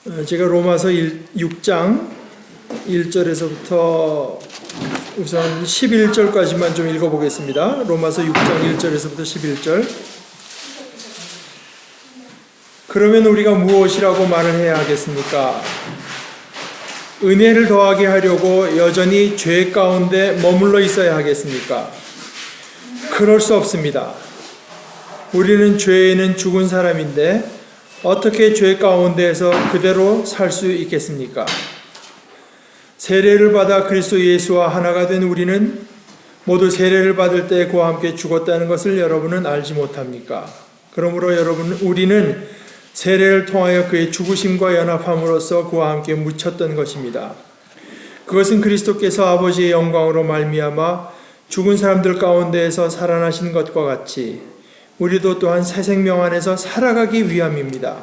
제가 로마서 6장 1절에서부터 우선 11절까지만 좀 읽어보겠습니다. 로마서 6장 1절에서부터 11절. 그러면 우리가 무엇이라고 말을 해야 하겠습니까? 은혜를 더하게 하려고 여전히 죄 가운데 머물러 있어야 하겠습니까? 그럴 수 없습니다. 우리는 죄에는 죽은 사람인데 어떻게 죄 가운데에서 그대로 살 수 있겠습니까? 세례를 받아 그리스도 예수와 하나가 된 우리는 모두 세례를 받을 때 그와 함께 죽었다는 것을 여러분은 알지 못합니까? 그러므로 우리는 세례를 통하여 그의 죽으심과 연합함으로써 그와 함께 묻혔던 것입니다. 그것은 그리스도께서 아버지의 영광으로 말미암아 죽은 사람들 가운데에서 살아나신 것과 같이 우리도 또한 새 생명 안에서 살아가기 위함입니다.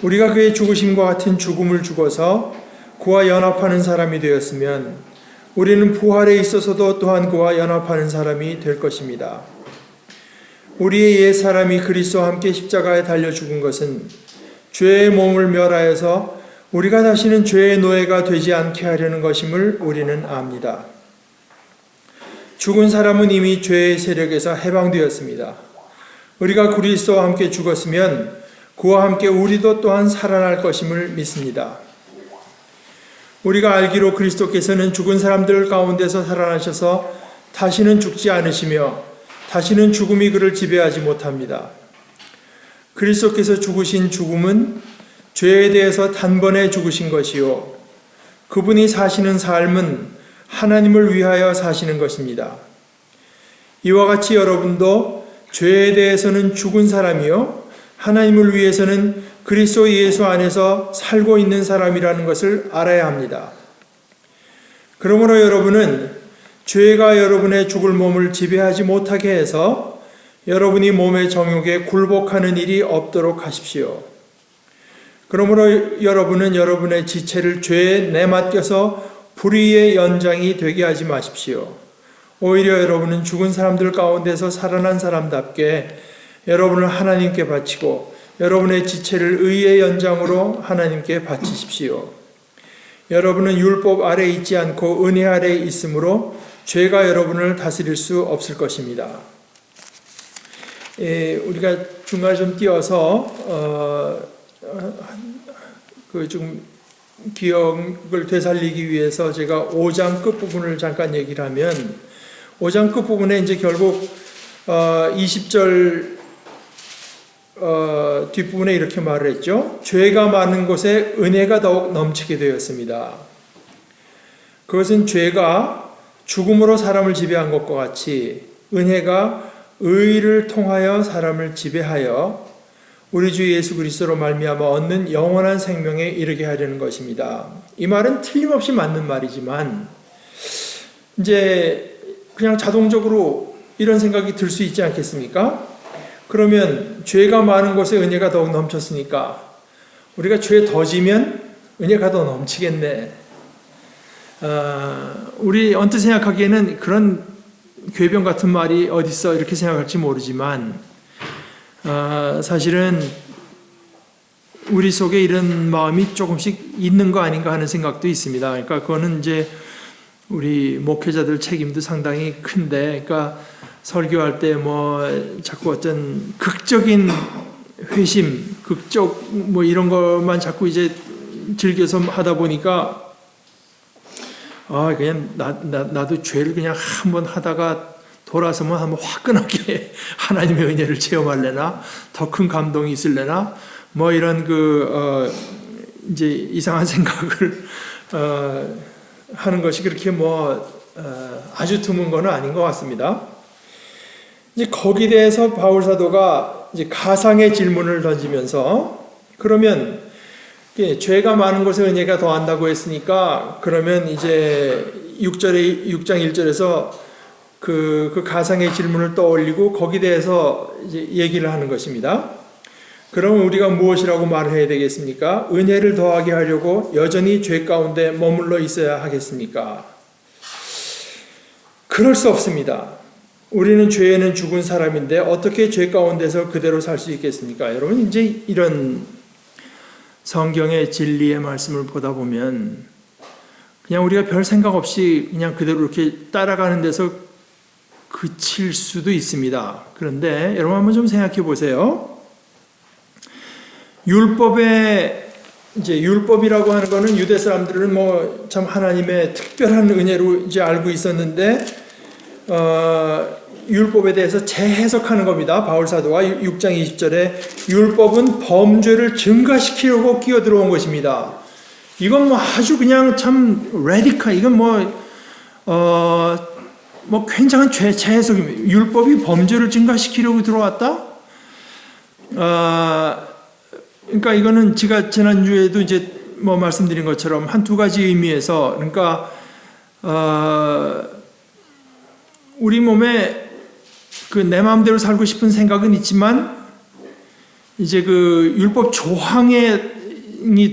우리가 그의 죽으심과 같은 죽음을 죽어서 그와 연합하는 사람이 되었으면 우리는 부활에 있어서도 또한 그와 연합하는 사람이 될 것입니다. 우리의 옛 사람이 그리스도와 함께 십자가에 달려 죽은 것은 죄의 몸을 멸하여서 우리가 다시는 죄의 노예가 되지 않게 하려는 것임을 우리는 압니다. 죽은 사람은 이미 죄의 세력에서 해방되었습니다. 우리가 그리스도와 함께 죽었으면 그와 함께 우리도 또한 살아날 것임을 믿습니다. 우리가 알기로 그리스도께서는 죽은 사람들 가운데서 살아나셔서 다시는 죽지 않으시며 다시는 죽음이 그를 지배하지 못합니다. 그리스도께서 죽으신 죽음은 죄에 대해서 단번에 죽으신 것이요 그분이 사시는 삶은 하나님을 위하여 사시는 것입니다. 이와 같이 여러분도 죄에 대해서는 죽은 사람이요 하나님을 위해서는 그리스도 예수 안에서 살고 있는 사람이라는 것을 알아야 합니다. 그러므로 여러분은 죄가 여러분의 죽을 몸을 지배하지 못하게 해서 여러분이 몸의 정욕에 굴복하는 일이 없도록 하십시오. 그러므로 여러분은 여러분의 지체를 죄에 내맡겨서 불의의 연장이 되게 하지 마십시오. 오히려 여러분은 죽은 사람들 가운데서 살아난 사람답게 여러분을 하나님께 바치고 여러분의 지체를 의의 연장으로 하나님께 바치십시오. 여러분은 율법 아래 있지 않고 은혜 아래 있으므로 죄가 여러분을 다스릴 수 없을 것입니다. 우리가 중간에 좀 띄어서 좀 기억을 되살리기 위해서 제가 5장 끝부분을 잠깐 얘기를 하면 5장 끝부분에 이제 결국 20절 뒷부분에 이렇게 말을 했죠. 죄가 많은 곳에 은혜가 더욱 넘치게 되었습니다. 그것은 죄가 죽음으로 사람을 지배한 것과 같이 은혜가 의를 통하여 사람을 지배하여 우리 주 예수 그리스도로 말미암아 얻는 영원한 생명에 이르게 하려는 것입니다. 이 말은 틀림없이 맞는 말이지만 이제 그냥 자동적으로 이런 생각이 들 수 있지 않겠습니까? 그러면 죄가 많은 곳에 은혜가 더욱 넘쳤으니까 우리가 죄 더 지면 은혜가 더 넘치겠네. 우리 언뜻 생각하기에는 그런 궤변 같은 말이 어딨어 이렇게 생각할지 모르지만 사실은 우리 속에 이런 마음이 조금씩 있는 거 아닌가 하는 생각도 있습니다. 그러니까 그거는 이제 우리 목회자들 책임도 상당히 큰데, 그러니까 설교할 때 자꾸 어떤 극적인 회심, 극적 이런 것만 자꾸 이제 즐겨서 하다 보니까 그냥 나도 죄를 그냥 한번 하다가 돌아서면 한번 화끈하게 하나님의 은혜를 체험할래나, 더 큰 감동이 있을래나, 이런 이제 이상한 생각을 하는 것이 그렇게 아주 드문 건 아닌 것 같습니다. 이제 거기에 대해서 바울 사도가 이제 가상의 질문을 던지면서 그러면 죄가 많은 곳에 은혜가 더한다고 했으니까 그러면 이제 6장 1절에서 그 가상의 질문을 떠올리고 거기에 대해서 이제 얘기를 하는 것입니다. 그럼 우리가 무엇이라고 말을 해야 되겠습니까? 은혜를 더하게 하려고 여전히 죄 가운데 머물러 있어야 하겠습니까? 그럴 수 없습니다. 우리는 죄에는 죽은 사람인데 어떻게 죄 가운데서 그대로 살 수 있겠습니까? 여러분, 이제 이런 성경의 진리의 말씀을 보다 보면 그냥 우리가 별 생각 없이 그냥 그대로 이렇게 따라가는 데서 그칠 수도 있습니다. 그런데 여러분 한번 좀 생각해 보세요. 율법이라고 하는 거는 유대 사람들은 뭐 참 하나님의 특별한 은혜로 이제 알고 있었는데, 율법에 대해서 재해석하는 겁니다. 바울 사도가 6장 20절에 율법은 범죄를 증가시키려고 끼어 들어온 것입니다. 이건 뭐 아주 그냥 참 레디컬, 이건 뭐 굉장한 재해석입니다. 율법이 범죄를 증가시키려고 들어왔다? 그러니까 이거는 제가 지난주에도 이제 뭐 말씀드린 것처럼 한두 가지 의미에서, 그러니까 우리 몸에 그 내 마음대로 살고 싶은 생각은 있지만 이제 그 율법 조항이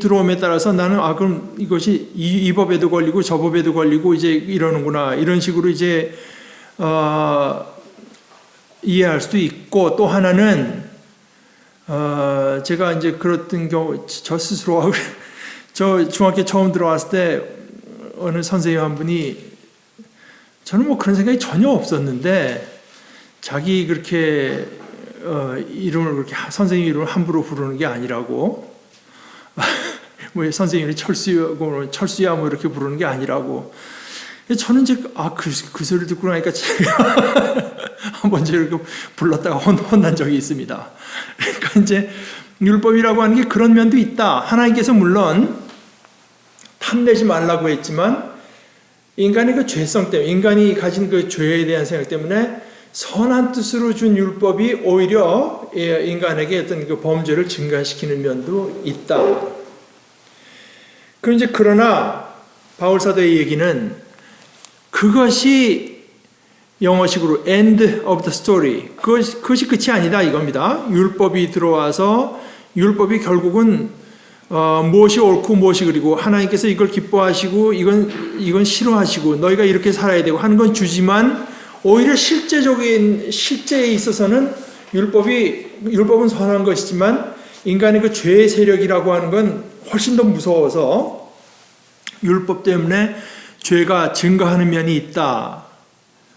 들어옴에 따라서 나는 그럼 이것이 이 법에도 걸리고 저 법에도 걸리고 이제 이러는구나, 이런 식으로 이제 이해할 수도 있고, 또 하나는 제가 이제 그랬던 경우, 저 스스로 저 중학교 처음 들어왔을 때 어느 선생님 한 분이, 저는 뭐 그런 생각이 전혀 없었는데 자기 그렇게 이름을 그렇게 선생님 이름을 함부로 부르는 게 아니라고, 뭐 선생님이 철수야 뭐 이렇게 부르는 게 아니라고. 저는 이제 그 소리를 듣고 나니까 제가 한번 이렇게 불렀다가 혼난 적이 있습니다. 그러니까 이제 율법이라고 하는 게 그런 면도 있다. 하나님께서 물론 탐내지 말라고 했지만 인간의 그 죄성 때문에, 인간이 가진 그 죄에 대한 생각 때문에 선한 뜻으로 준 율법이 오히려 인간에게 어떤 그 범죄를 증가시키는 면도 있다. 그럼 이제 그러나 바울 사도의 얘기는 그것이 영어식으로 end of the story, 그것이 끝이 아니다 이겁니다. 율법이 들어와서 율법이 결국은 무엇이 옳고 무엇이 그리고 하나님께서 이걸 기뻐하시고 이건 싫어하시고 너희가 이렇게 살아야 되고 하는 건 주지만, 오히려 실제에 있어서는 율법은 선한 것이지만 인간의 그 죄의 세력이라고 하는 건 훨씬 더 무서워서 율법 때문에 죄가 증가하는 면이 있다.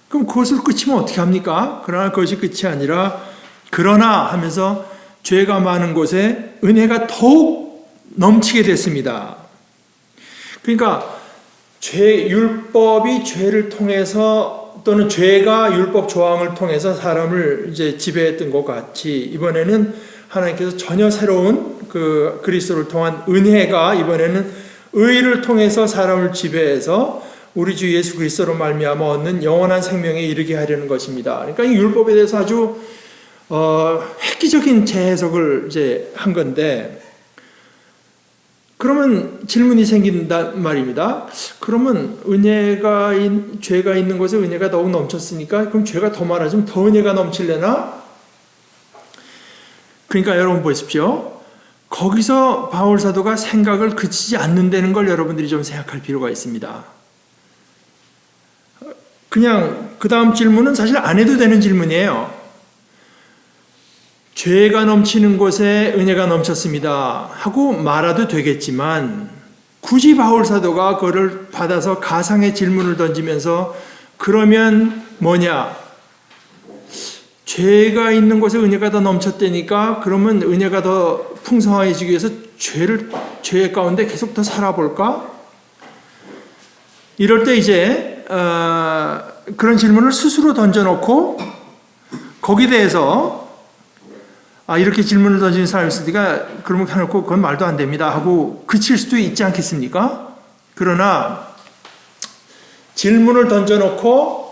그럼 그것을 끝이면 어떻게 합니까? 그러나 그것이 끝이 아니라 그러나 하면서 죄가 많은 곳에 은혜가 더욱 넘치게 됐습니다. 그러니까 율법이 죄를 통해서 또는 죄가 율법 조항을 통해서 사람을 이제 지배했던 것 같이, 이번에는 하나님께서 전혀 새로운 그 그리스도를 통한 은혜가 이번에는 의를 통해서 사람을 지배해서 우리 주 예수 그리스도로 말미암아 얻는 영원한 생명에 이르게 하려는 것입니다. 그러니까 이 율법에 대해서 아주 획기적인 재해석을 이제 한 건데, 그러면 질문이 생긴단 말입니다. 그러면 죄가 있는 곳에 은혜가 더욱 넘쳤으니까 그럼 죄가 더 많아지면 더 은혜가 넘치려나? 그러니까 여러분 보십시오. 거기서 바울 사도가 생각을 그치지 않는다는 걸 여러분들이 좀 생각할 필요가 있습니다. 그냥 그 다음 질문은 사실 안 해도 되는 질문이에요. 죄가 넘치는 곳에 은혜가 넘쳤습니다 하고 말아도 되겠지만, 굳이 바울 사도가 그거를 받아서 가상의 질문을 던지면서 그러면 뭐냐? 죄가 있는 곳에 은혜가 더 넘쳤다니까 그러면 은혜가 더 풍성해지기 위해서 죄 가운데 계속 더 살아볼까? 이럴 때 이제 그런 질문을 스스로 던져놓고 거기에 대해서 이렇게 질문을 던지는 사람이 있으니까 그러면 해놓고 그건 말도 안 됩니다 하고 그칠 수도 있지 않겠습니까? 그러나 질문을 던져놓고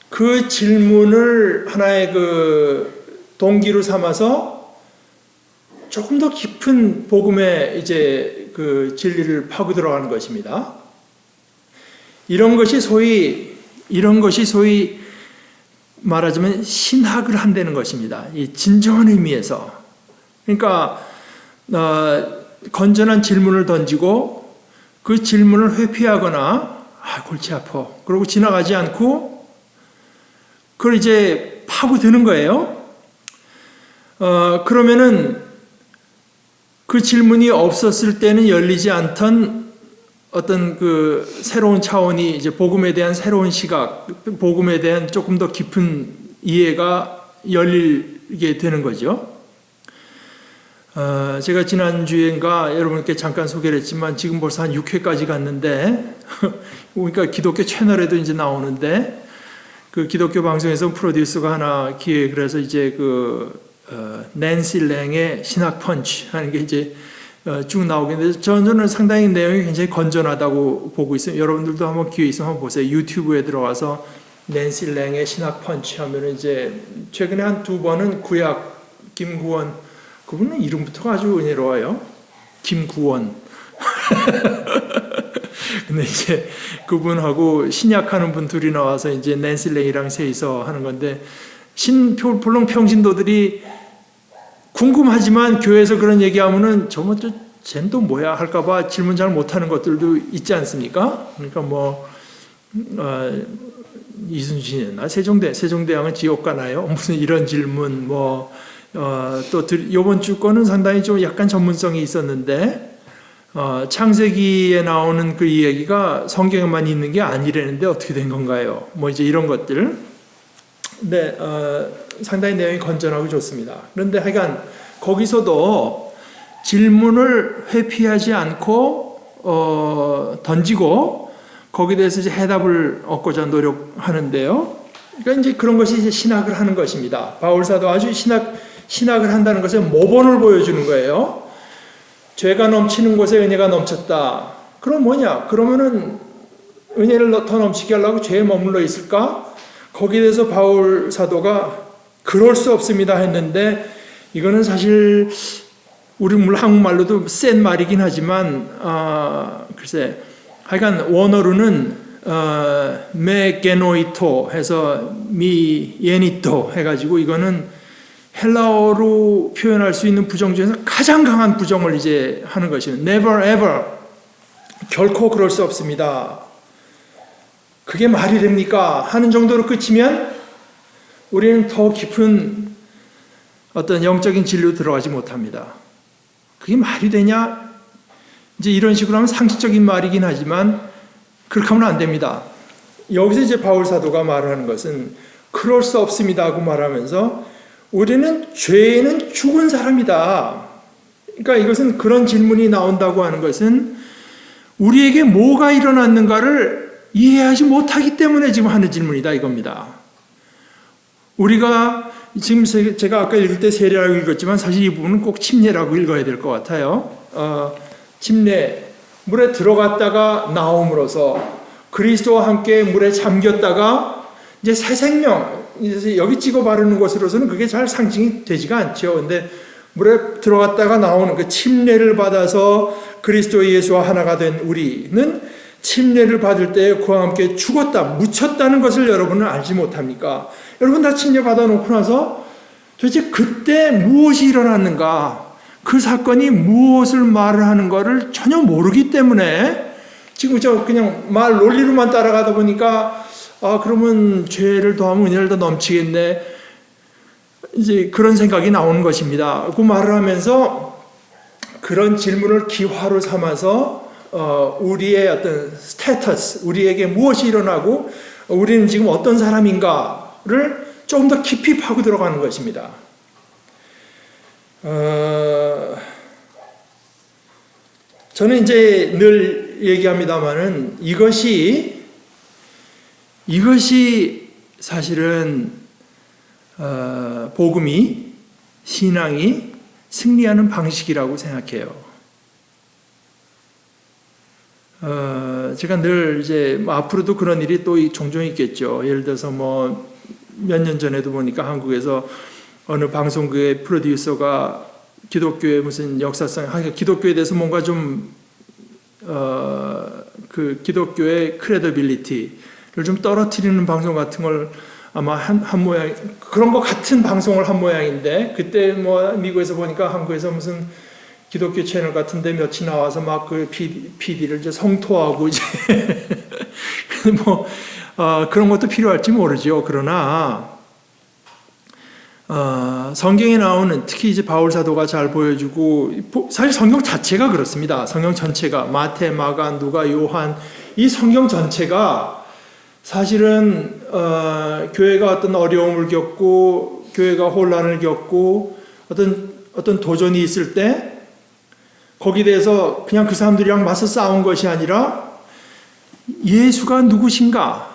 그 질문을 하나의 그 동기로 삼아서 조금 더 깊은 복음의 이제 그 진리를 파고 들어가는 것입니다. 이런 것이 소위 말하자면 신학을 한다는 것입니다. 이 진정한 의미에서. 그러니까 건전한 질문을 던지고 그 질문을 회피하거나 골치 아파 그러고 지나가지 않고 그걸 이제 파고드는 거예요. 그러면은 그 질문이 없었을 때는 열리지 않던 어떤 그 새로운 차원이 이제 복음에 대한 새로운 시각, 복음에 대한 조금 더 깊은 이해가 열리게 되는 거죠. 제가 지난주엔가 여러분께 잠깐 소개를 했지만 지금 벌써 한 6회까지 갔는데 그러니까 기독교 채널에도 이제 나오는데 그 기독교 방송에서 프로듀서가 하나 기획을 해서 이제 낸시 랭의 신학 펀치 하는 게 이제 쭉 나오겠는데 저는 상당히 내용이 굉장히 건전하다고 보고 있어요. 여러분들도 한번 기회 있으면 한번 보세요. 유튜브에 들어가서 낸시 랭의 신학 펀치 하면 이제 최근에 한 2번은 구약 김구원 그분은 이름부터가 아주 은혜로워요. 김구원. 근데 이제 그분하고 신약하는 분 둘이 나와서 이제 낸시 랭이랑 셋이서 하는 건데 물론 평신도들이 궁금하지만 교회에서 그런 얘기하면은 저뭐 쟤는 또 뭐야 할까봐 질문 잘 못하는 것들도 있지 않습니까? 그러니까 이순신이나 세종대왕은 지옥 가나요? 무슨 이런 질문 또 이번 주 거는 상당히 좀 약간 전문성이 있었는데 창세기에 나오는 그 이야기가 성경에만 있는 게 아니라는데 어떻게 된 건가요? 이제 이런 것들. 네, 상당히 내용이 건전하고 좋습니다. 그런데 하여간 거기서도 질문을 회피하지 않고 다던지고 거기에 대해서 이제 해답을 얻고자 노력하는데요. 그러니까 이제 그런 것이 이제 신학을 하는 것입니다. 바울사도 아주 신학을 한다는 것에 모본을 보여주는 거예요. 죄가 넘치는 곳에 은혜가 넘쳤다. 그럼 뭐냐? 그러면은 은혜를 더 넘치게 하려고 죄에 머물러 있을까? 거기에 대해서 바울 사도가 그럴 수 없습니다 했는데 이거는 사실 우리 한국말로도 센 말이긴 하지만 글쎄 하여간 원어로는 메게노이토 해서 미예니토 해가지고 이거는 헬라어로 표현할 수 있는 부정 중에서 가장 강한 부정을 이제 하는 것이에요. Never ever. 결코 그럴 수 없습니다. 그게 말이 됩니까? 하는 정도로 끝이면 우리는 더 깊은 어떤 영적인 진리로 들어가지 못합니다. 그게 말이 되냐? 이제 이런 식으로 하면 상식적인 말이긴 하지만 그렇게 하면 안 됩니다. 여기서 이제 바울 사도가 말하는 것은 그럴 수 없습니다 하고 말하면서 우리는 죄에는 죽은 사람이다. 그러니까 이것은 그런 질문이 나온다고 하는 것은 우리에게 뭐가 일어났는가를 이해하지 못하기 때문에 지금 하는 질문이다 이겁니다. 우리가 지금 제가 아까 읽을 때 세례라고 읽었지만 사실 이 부분은 꼭 침례라고 읽어야 될 것 같아요. 침례, 물에 들어갔다가 나옴으로써 그리스도와 함께 물에 잠겼다가 이제 새 생명, 여기 찍어 바르는 것으로서는 그게 잘 상징이 되지가 않죠. 근데 물에 들어갔다가 나오는 그 침례를 받아서 그리스도 예수와 하나가 된 우리는 침례를 받을 때 그와 함께 죽었다, 묻혔다는 것을 여러분은 알지 못합니까? 여러분 다 침례 받아놓고 나서 도대체 그때 무엇이 일어났는가, 그 사건이 무엇을 말을 하는가를 전혀 모르기 때문에 지금 그냥 말 논리로만 따라가다 보니까 그러면 죄를 더하면 은혜를 더 넘치겠네. 이제 그런 생각이 나오는 것입니다. 그 말을 하면서 그런 질문을 기화로 삼아서 우리의 어떤 스테이터스, 우리에게 무엇이 일어나고 우리는 지금 어떤 사람인가를 조금 더 깊이 파고 들어가는 것입니다. 저는 이제 늘 얘기합니다만은 이것이 사실은 복음이 신앙이 승리하는 방식이라고 생각해요. 제가 늘 이제 앞으로도 그런 일이 또 종종 있겠죠. 예를 들어서 몇 년 전에도 보니까 한국에서 어느 방송국의 프로듀서가 기독교의 무슨 역사성, 기독교에 대해서 뭔가 좀 그 기독교의 크레더빌리티를 좀 떨어뜨리는 방송 같은 걸 아마 한 모양, 그런 것 같은 방송을 한 모양인데, 그때 미국에서 보니까 한국에서 무슨 기독교 채널 같은데 며칠 나와서 막 그 PD를 이제 성토하고 이제 그런 것도 필요할지 모르죠. 그러나 성경에 나오는 특히 이제 바울 사도가 잘 보여주고 사실 성경 자체가 그렇습니다. 성경 전체가 마태, 마가, 누가, 요한 이 성경 전체가 사실은 교회가 어떤 어려움을 겪고 교회가 혼란을 겪고 어떤 도전이 있을 때 거기에 대해서 그냥 그 사람들이랑 맞서 싸운 것이 아니라 예수가 누구신가?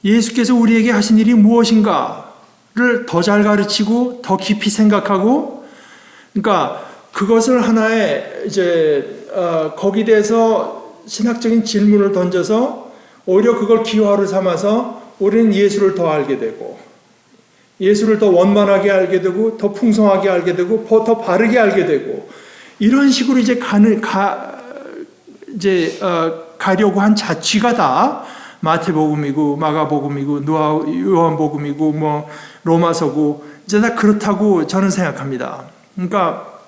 예수께서 우리에게 하신 일이 무엇인가를 더 잘 가르치고 더 깊이 생각하고, 그러니까 그것을 하나의 이제 거기에 대해서 신학적인 질문을 던져서 오히려 그걸 기화로 삼아서 우리는 예수를 더 알게 되고, 예수를 더 원만하게 알게 되고, 더 풍성하게 알게 되고, 더 바르게 알게 되고, 이런 식으로 이제 가려고 한 자취가 다 마태복음이고 마가복음이고 요한복음이고 뭐 로마서고 이제 다 그렇다고 저는 생각합니다. 그러니까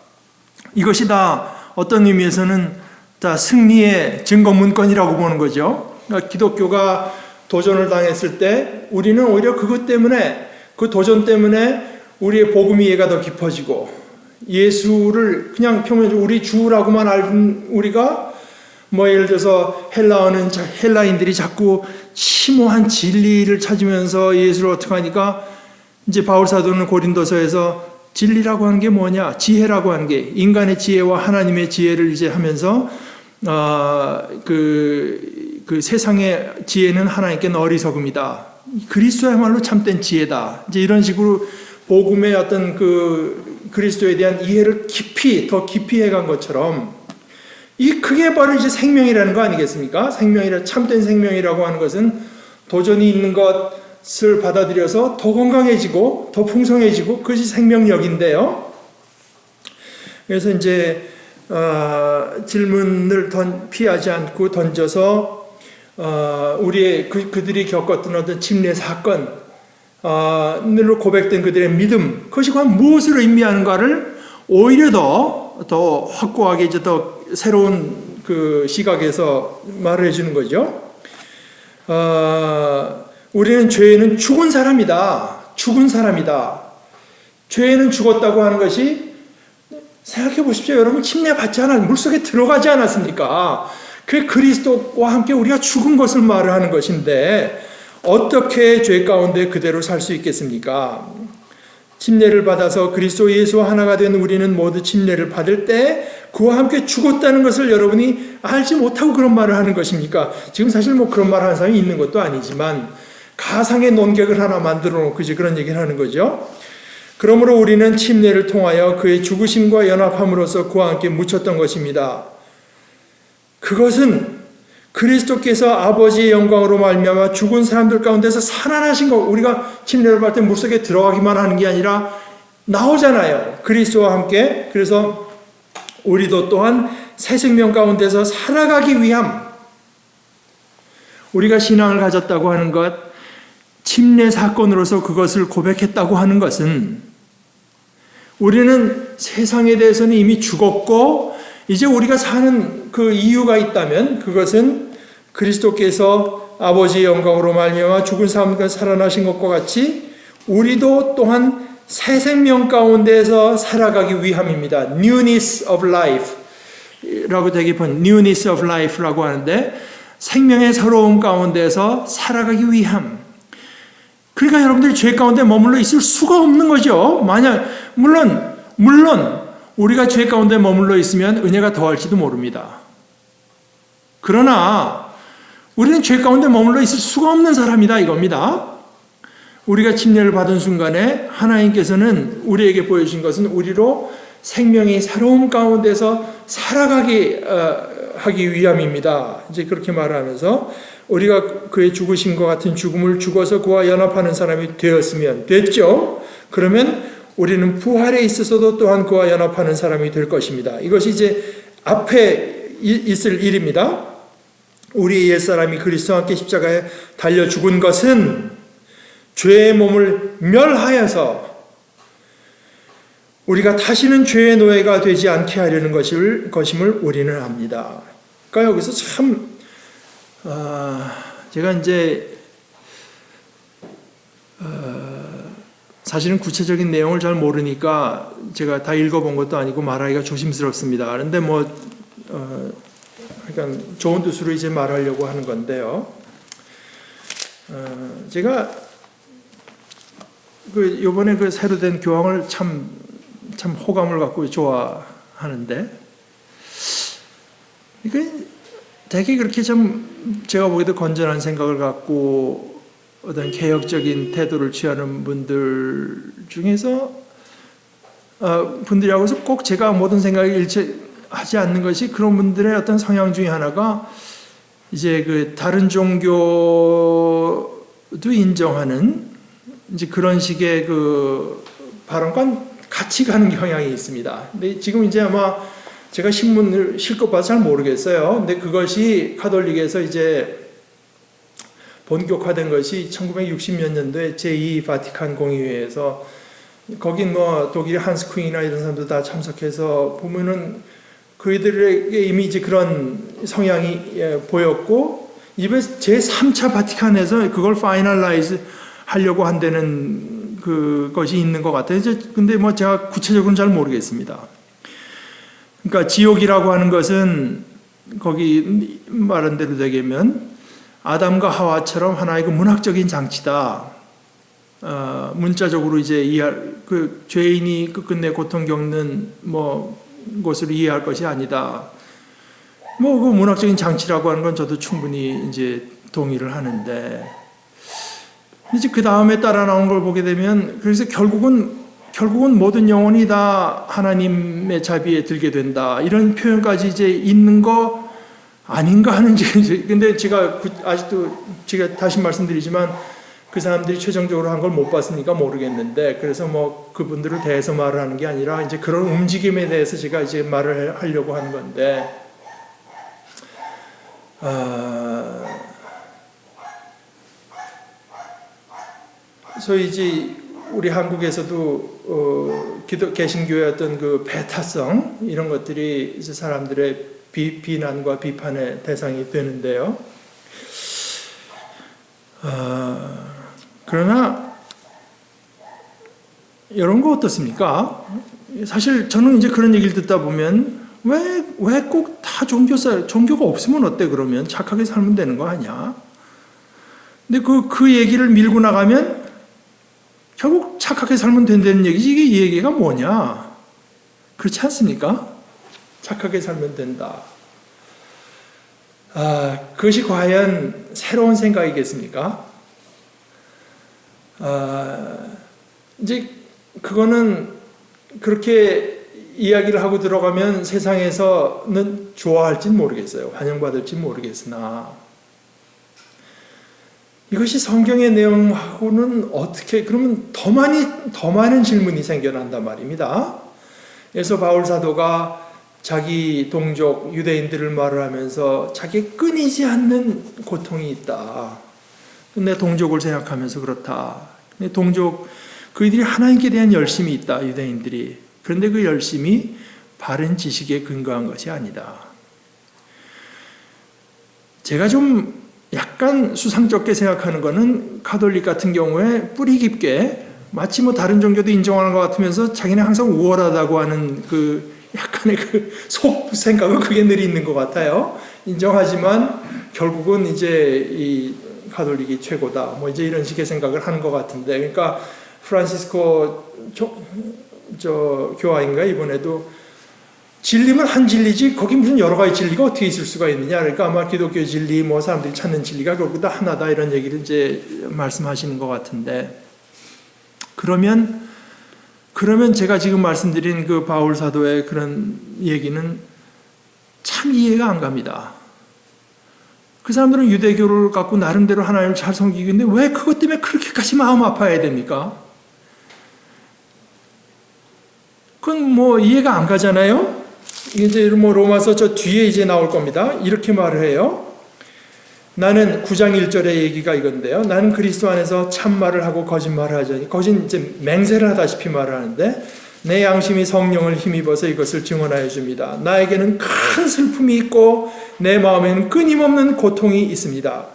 이것이 다 어떤 의미에서는 다 승리의 증거 문건이라고 보는 거죠. 그러니까 기독교가 도전을 당했을 때 우리는 오히려 그것 때문에, 그 도전 때문에 우리의 복음 이해가 더 깊어지고, 예수를 그냥 평면적으로 우리 주라고만 알던 우리가 뭐 예를 들어서 헬라인들이 자꾸 심오한 진리를 찾으면서 예수를 어떻게 하니까 이제 바울 사도는 고린도서에서 진리라고 하는 게 뭐냐, 지혜라고 하는 게 인간의 지혜와 하나님의 지혜를 이제 하면서 그 세상의 지혜는 하나님께 어리석음이다, 그리스도야말로 참된 지혜다, 이제 이런 식으로 복음의 어떤 그리스도에 대한 이해를 더 깊이 해간 것처럼, 그게 바로 이제 생명이라는 거 아니겠습니까? 참된 생명이라고 하는 것은 도전이 있는 것을 받아들여서 더 건강해지고 더 풍성해지고, 그것이 생명력인데요. 그래서 이제 질문을 피하지 않고 던져서 우리의 그들이 겪었던 어떤 침례 사건, 늘로 고백된 그들의 믿음, 그것이 과연 무엇을 의미하는가를 오히려 더 확고하게 이제 더 새로운 그 시각에서 말을 해주는 거죠. 우리는 죄에는 죽은 사람이다. 죄에는 죽었다고 하는 것이, 생각해 보십시오. 여러분, 침례 받지 않았, 물속에 들어가지 않았습니까? 그 그리스도와 함께 우리가 죽은 것을 말을 하는 것인데 어떻게 죄 가운데 그대로 살 수 있겠습니까? 침례를 받아서 그리스도 예수와 하나가 된 우리는 모두 침례를 받을 때 그와 함께 죽었다는 것을 여러분이 알지 못하고 그런 말을 하는 것입니까? 지금 사실 뭐 그런 말을 하는 사람이 있는 것도 아니지만 가상의 논객을 하나 만들어 놓고 이제 그런 얘기를 하는 거죠. 그러므로 우리는 침례를 통하여 그의 죽으심과 연합함으로써 그와 함께 묻혔던 것입니다. 그것은 그리스도께서 아버지의 영광으로 말미암아 죽은 사람들 가운데서 살아나신 것, 우리가 침례를 받을 때 물속에 들어가기만 하는 게 아니라 나오잖아요. 그리스도와 함께. 그래서 우리도 또한 새 생명 가운데서 살아가기 위함, 우리가 신앙을 가졌다고 하는 것, 침례 사건으로서 그것을 고백했다고 하는 것은 우리는 세상에 대해서는 이미 죽었고 이제 우리가 사는 그 이유가 있다면 그것은 그리스도께서 아버지의 영광으로 말미암아 죽은 사람과 살아나신 것과 같이 우리도 또한 새 생명 가운데서 살아가기 위함입니다. Newness of life 라고 되게 본 Newness of life라고 하는데 생명의 새로움 가운데서 살아가기 위함. 그러니까 여러분들이 죄 가운데 머물러 있을 수가 없는 거죠. 물론 우리가 죄 가운데 머물러 있으면 은혜가 더할지도 모릅니다. 그러나 우리는 죄 가운데 머물러 있을 수가 없는 사람이다 이겁니다. 우리가 침례를 받은 순간에 하나님께서는 우리에게 보여주신 것은 우리로 생명의 새로움 가운데서 살아가게 하기 위함입니다. 이제 그렇게 말하면서 우리가 그의 죽으심과 같은 죽음을 죽어서 그와 연합하는 사람이 되었으면 됐죠. 그러면 우리는 부활에 있어서도 또한 그와 연합하는 사람이 될 것입니다. 이것이 이제 앞에 있을 일입니다. 우리 옛사람이 그리스도와 함께 십자가에 달려 죽은 것은 죄의 몸을 멸하여서 우리가 다시는 죄의 노예가 되지 않게 하려는 것임을 우리는 압니다. 그러니까 여기서 참 제가 이제 사실은 구체적인 내용을 잘 모르니까 제가 다 읽어본 것도 아니고 말하기가 조심스럽습니다. 그런데 그러니까 좋은 뜻으로 이제 말하려고 하는 건데요. 제가 요번에 새로 된 교황을 참 호감을 갖고 좋아하는데, 되게 그렇게 좀 제가 보기에도 건전한 생각을 갖고 어떤 개혁적인 태도를 취하는 분들 중에서 분들하고서 꼭 제가 모든 생각이 일치하지 않는 것이, 그런 분들의 어떤 성향 중에 하나가 이제 다른 종교도 인정하는 이제 그런 식의 발언과 같이 가는 경향이 있습니다. 근데 지금 이제 아마 제가 신문을 실컷 봐서 잘 모르겠어요. 근데 그것이 카톨릭에서 이제 본격화된 것이 1960몇 년도에 제2 바티칸 공의회에서, 거긴 독일의 한스 퀸이나 이런 사람도 다 참석해서 보면은 그들에게 이미 이제 그런 성향이 보였고, 이번에 제3차 바티칸에서 그걸 파이널라이즈 하려고 한다는 그것이 있는 것 같아요. 근데 제가 구체적으로는 잘 모르겠습니다. 그러니까 지옥이라고 하는 것은 거기 말한 대로 되면 아담과 하와처럼 하나의 문학적인 장치다. 문자적으로 이제 이해할, 죄인이 끝끝내 고통 겪는 것으로 이해할 것이 아니다. 그 문학적인 장치라고 하는 건 저도 충분히 이제 동의를 하는데, 이제 그 다음에 따라 나온 걸 보게 되면, 그래서 결국은 모든 영혼이 다 하나님의 자비에 들게 된다, 이런 표현까지 이제 있는 거 아닌가 하는. 근데 제가 아직도 제가 다시 말씀드리지만 그 사람들이 최종적으로 한 걸 못 봤으니까 모르겠는데, 그래서 그분들을 대해서 말을 하는 게 아니라 이제 그런 움직임에 대해서 제가 이제 말을 하려고 하는 건데, 소위 이제 우리 한국에서도 개신교의 어떤 배타성, 이런 것들이 이제 사람들의 비난과 비판의 대상이 되는데요. 그러나 이런 거 어떻습니까? 사실 저는 이제 그런 얘기를 듣다 보면, 왜 꼭 다 종교가 없으면 어때? 그러면 착하게 살면 되는 거 아니야? 근데 그 얘기를 밀고 나가면 결국 착하게 살면 된다는 얘기지. 이게 이 얘기가 뭐냐? 그렇지 않습니까? 착하게 살면 된다. 그것이 과연 새로운 생각이겠습니까? 이제 그거는 그렇게 이야기를 하고 들어가면 세상에서는 좋아할진 모르겠어요. 환영받을진 모르겠으나, 이것이 성경의 내용하고는 어떻게, 그러면 더 많은 질문이 생겨난단 말입니다. 그래서 바울 사도가 자기 동족 유대인들을 말을 하면서 자기 끊이지 않는 고통이 있다. 내 동족을 생각하면서 그렇다. 내 동족, 그들이 하나님께 대한 열심이 있다, 유대인들이. 그런데 그 열심이 바른 지식에 근거한 것이 아니다. 제가 좀 약간 수상쩍게 생각하는 것은, 카톨릭 같은 경우에 뿌리 깊게 마치 다른 종교도 인정하는 것 같으면서 자기는 항상 우월하다고 하는 약간의 속 생각은 그게 늘 있는 것 같아요. 인정하지만 결국은 이제 이 카톨릭이 최고다, 이제 이런 식의 생각을 하는 것 같은데, 그러니까 프란시스코 교황인가 이번에도 진리면 한 진리지 거기 무슨 여러 가지 진리가 어떻게 있을 수가 있느냐, 그러니까 아마 기독교 진리, 사람들이 찾는 진리가 결국 다 하나다, 이런 얘기를 이제 말씀하시는 것 같은데, 그러면 제가 지금 말씀드린 바울 사도의 그런 얘기는 참 이해가 안 갑니다. 그 사람들은 유대교를 갖고 나름대로 하나님을 잘 섬기고 있는데 왜 그것 때문에 그렇게까지 마음 아파야 됩니까? 그건 이해가 안 가잖아요. 이제 로마서 저 뒤에 이제 나올 겁니다. 이렇게 말을 해요. 나는 9장 1절의 얘기가 이건데요. 나는 그리스도 안에서 참말을 하고 거짓말을 하자니, 거짓 이제 맹세를 하다시피 말을 하는데, 내 양심이 성령을 힘입어서 이것을 증언하여 줍니다. 나에게는 큰 슬픔이 있고 내 마음에는 끊임없는 고통이 있습니다.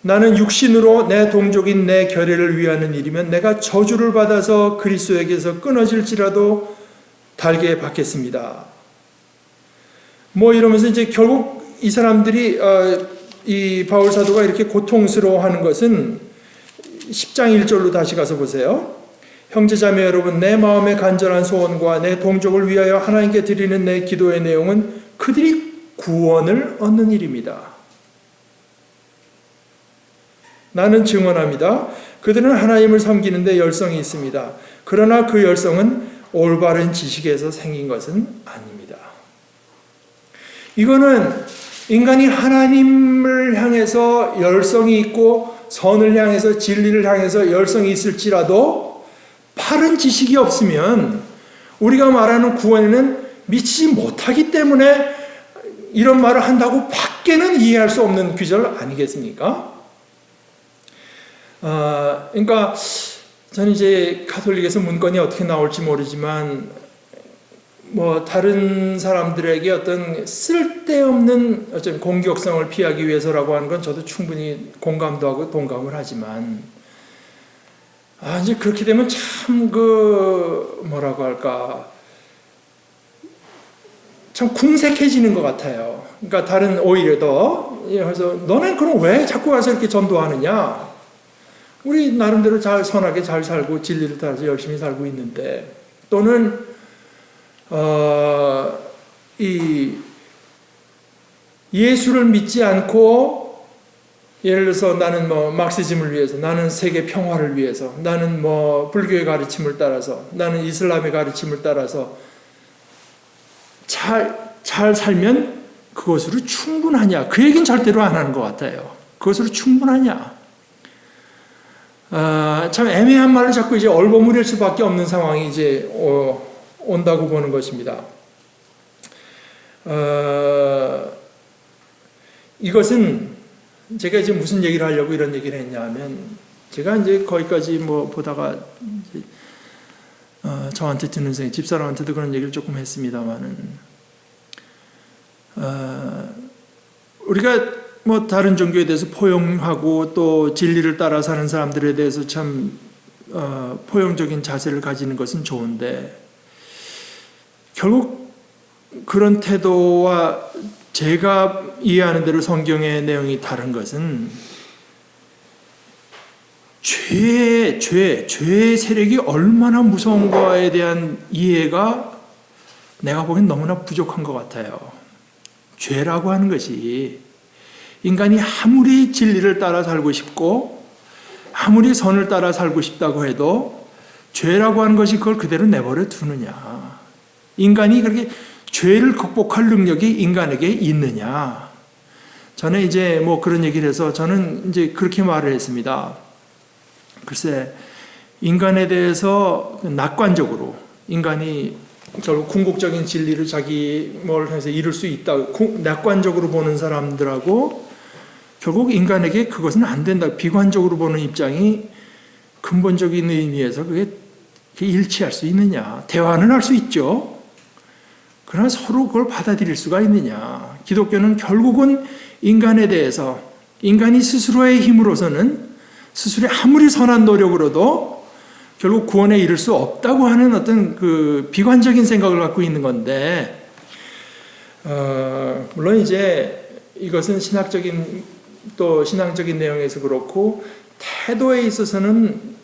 나는 육신으로 내 동족인 내 결의를 위하는 일이면 내가 저주를 받아서 그리스도에게서 끊어질지라도 달게 받겠습니다. 뭐 이러면서 이제 결국 이 사람들이 이 바울 사도가 이렇게 고통스러워하는 것은 10장 1절로 다시 가서 보세요. 형제자매 여러분, 내 마음의 간절한 소원과 내 동족을 위하여 하나님께 드리는 내 기도의 내용은 그들이 구원을 얻는 일입니다. 나는 증언합니다. 그들은 하나님을 섬기는 데 열성이 있습니다. 그러나 그 열성은 올바른 지식에서 생긴 것은 아닙니다. 이거는 인간이 하나님을 향해서 열성이 있고 선을 향해서 진리를 향해서 열성이 있을지라도 바른 지식이 없으면 우리가 말하는 구원에는 미치지 못하기 때문에 이런 말을 한다고 밖에는 이해할 수 없는 귀절 아니겠습니까? 그러니까 저는 이제 가톨릭에서 문건이 어떻게 나올지 모르지만 뭐 다른 사람들에게 어떤 쓸데없는 어떤 공격성을 피하기 위해서라고 하는 건 저도 충분히 공감도 하고 동감을 하지만 이제 그렇게 되면 참 뭐라고 할까 참 궁색해지는 것 같아요. 그러니까 다른 오히려 더 그래서 너는 그럼 왜 자꾸 와서 이렇게 전도하느냐? 우리 나름대로 잘 선하게 잘 살고 진리를 따라서 열심히 살고 있는데 또는 이 예수를 믿지 않고 예를 들어서 나는 뭐 막시즘을 위해서 나는 세계 평화를 위해서 나는 뭐 불교의 가르침을 따라서 나는 이슬람의 가르침을 따라서 잘 살면 그것으로 충분하냐? 그 얘기는 절대로 안 하는 것 같아요. 그것으로 충분하냐? 참 애매한 말로 자꾸 이제 얼버무릴 수밖에 없는 상황이 이제 온다고 보는 것입니다. 이것은 제가 이제 무슨 얘기를 하려고 이런 얘기를 했냐면 제가 이제 거기까지 뭐 보다가 저한테 듣는 선생님, 집사람한테도 그런 얘기를 조금 했습니다만은 우리가 뭐 다른 종교에 대해서 포용하고 또 진리를 따라 사는 사람들에 대해서 참 포용적인 자세를 가지는 것은 좋은데 결국 그런 태도와 제가 이해하는 대로 성경의 내용이 다른 것은 죄의 세력이 얼마나 무서운가에 대한 이해가 내가 보기엔 너무나 부족한 것 같아요. 죄라고 하는 것이 인간이 아무리 진리를 따라 살고 싶고 아무리 선을 따라 살고 싶다고 해도 죄라고 하는 것이 그걸 그대로 내버려 두느냐. 인간이 그렇게 죄를 극복할 능력이 인간에게 있느냐. 저는 이제 뭐 그런 얘기를 해서 저는 이제 그렇게 말을 했습니다. 글쎄, 인간에 대해서 낙관적으로 인간이 결국 궁극적인 진리를 자기 뭘 해서 이룰 수 있다. 낙관적으로 보는 사람들하고 결국 인간에게 그것은 안 된다. 비관적으로 보는 입장이 근본적인 의미에서 그게 일치할 수 있느냐. 대화는 할 수 있죠. 그러나 서로 그걸 받아들일 수가 있느냐. 기독교는 결국은 인간에 대해서 인간이 스스로의 힘으로서는 스스로의 아무리 선한 노력으로도 결국 구원에 이를 수 없다고 하는 어떤 그 비관적인 생각을 갖고 있는 건데, 물론 이제 이것은 신학적인 또 신앙적인 내용에서 그렇고 태도에 있어서는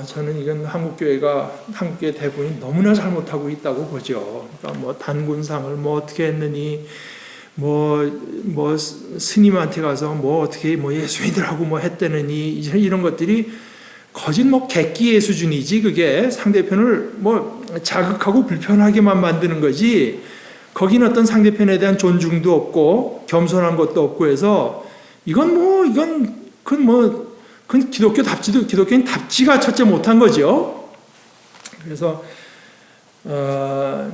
저는 이건 한국교회 대부분이 너무나 잘못하고 있다고 보죠. 그러니까 뭐 단군상을 뭐 어떻게 했느니, 뭐 스님한테 가서 뭐 어떻게 뭐 예수님들하고 뭐 했다느니 이런 것들이 거짓 뭐 객기의 수준이지 그게 상대편을 뭐 자극하고 불편하게만 만드는 거지. 거기는 어떤 상대편에 대한 존중도 없고 겸손한 것도 없고 해서 그건 기독교인 답지가 첫째 못한 거죠. 그래서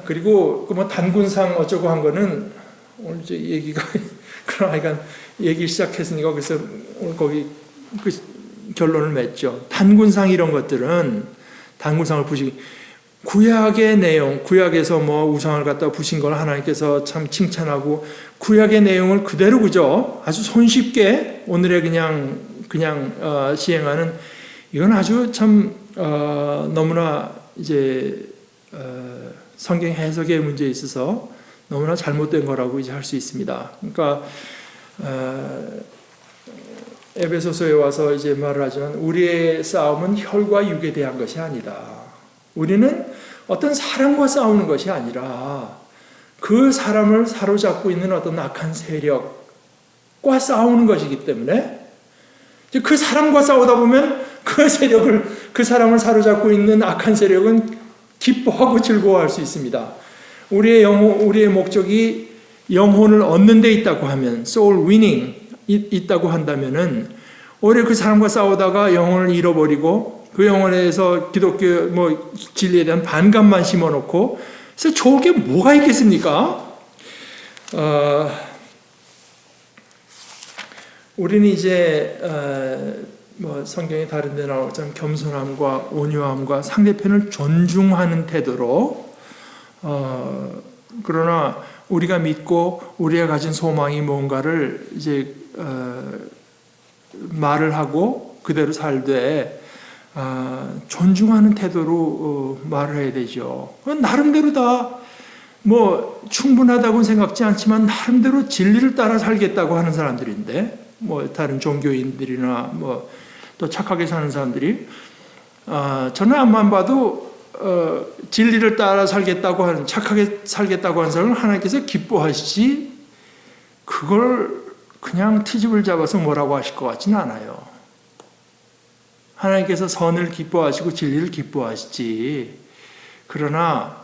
그리고 그 뭐 단군상 어쩌고 한 거는 오늘 이제 얘기가 그러니까 얘기 시작했으니까 그래서 오늘 거기 그 결론을 맺죠. 단군상 이런 것들은 단군상을 구약의 내용, 구약에서 뭐 우상을 갖다 부신 걸 하나님께서 참 칭찬하고 구약의 내용을 그대로 그죠? 아주 손쉽게 오늘의 그냥 시행하는 이건 아주 참 너무나 이제 성경 해석의 문제에 있어서 너무나 잘못된 거라고 이제 할 수 있습니다. 그러니까 에베소서에 와서 이제 말을 하지만 우리의 싸움은 혈과 육에 대한 것이 아니다. 우리는 어떤 사람과 싸우는 것이 아니라 그 사람을 사로잡고 있는 어떤 악한 세력과 싸우는 것이기 때문에 그 사람과 싸우다 보면 그 사람을 사로잡고 있는 악한 세력은 기뻐하고 즐거워할 수 있습니다. 우리의 목적이 영혼을 얻는 데 있다고 하면, soul winning 있다고 한다면은 오히려 그 사람과 싸우다가 영혼을 잃어버리고 그 영혼에서 기독교 진리에 대한 반감만 심어놓고 그래서 좋을 게 뭐가 있겠습니까? 우리는 이제 성경의 다른 데 나올 것처럼 겸손함과 온유함과 상대편을 존중하는 태도로 그러나 우리가 믿고 우리가 가진 소망이 뭔가를 이제 말을 하고 그대로 살되 존중하는 태도로 말을 해야 되죠. 나름대로 다 충분하다고 생각지 않지만 나름대로 진리를 따라 살겠다고 하는 사람들인데 다른 종교인들이나 또 착하게 사는 사람들이 저는 앞만 봐도 진리를 따라 살겠다고 하는 착하게 살겠다고 하는 사람을 하나님께서 기뻐하시지 그걸 그냥 트집을 잡아서 뭐라고 하실 것 같지는 않아요. 하나님께서 선을 기뻐하시고 진리를 기뻐하시지. 그러나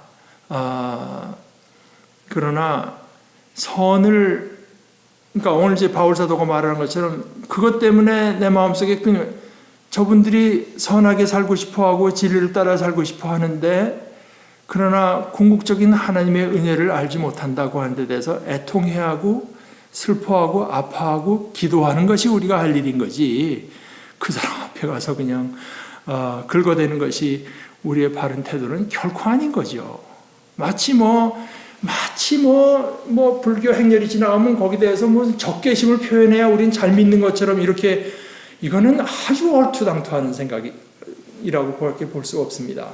선을 그러니까 오늘 이제 바울 사도가 말하는 것처럼 그것 때문에 내 마음속에 저분들이 선하게 살고 싶어하고 진리를 따라 살고 싶어 하는데 그러나 궁극적인 하나님의 은혜를 알지 못한다고 하는 데 대해서 애통해하고 슬퍼하고 아파하고 기도하는 것이 우리가 할 일인 거지 그 사람 앞에 가서 그냥 긁어대는 것이 우리의 바른 태도는 결코 아닌 거죠. 마치 불교 행렬이 지나가면 거기에 대해서 적개심을 표현해야 우린 잘 믿는 것처럼 이렇게 이거는 아주 얼토당토하는 생각이라고 그렇게 볼 수가 없습니다.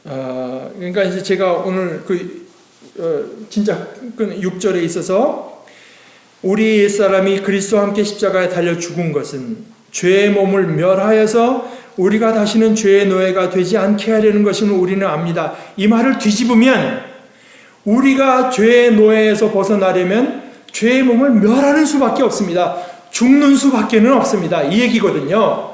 그러니까 이제 제가 오늘 진짜 6절에 있어서 우리 옛사람이 그리스도와 함께 십자가에 달려 죽은 것은 죄의 몸을 멸하여서 우리가 다시는 죄의 노예가 되지 않게 하려는 것임을 우리는 압니다. 이 말을 뒤집으면 우리가 죄의 노예에서 벗어나려면 죄의 몸을 멸하는 수밖에 없습니다. 죽는 수밖에는 없습니다. 이 얘기거든요.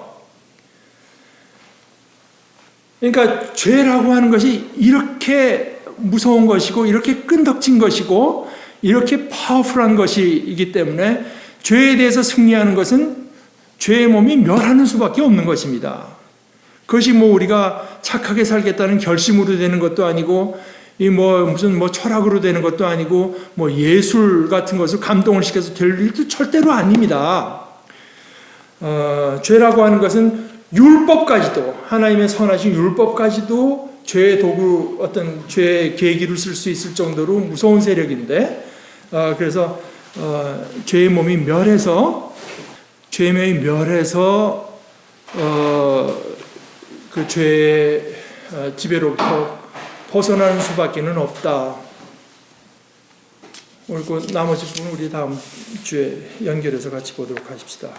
그러니까 죄라고 하는 것이 이렇게 무서운 것이고 이렇게 끈덕진 것이고 이렇게 파워풀한 것이기 때문에 죄에 대해서 승리하는 것은 죄의 몸이 멸하는 수밖에 없는 것입니다. 그것이 우리가 착하게 살겠다는 결심으로 되는 것도 아니고 무슨 철학으로 되는 것도 아니고 예술 같은 것을 감동을 시켜서 될 일도 절대로 아닙니다. 죄라고 하는 것은 율법까지도 하나님의 선하신 율법까지도 죄의 도구 어떤 죄의 계기를 쓸 수 있을 정도로 무서운 세력인데 그래서 죄의 몸이 멸해서 그 죄의 지배로부터 벗어나는 수밖에는 없다. 오늘 그 나머지 부분 우리 다음 주에 연결해서 같이 보도록 하십시다.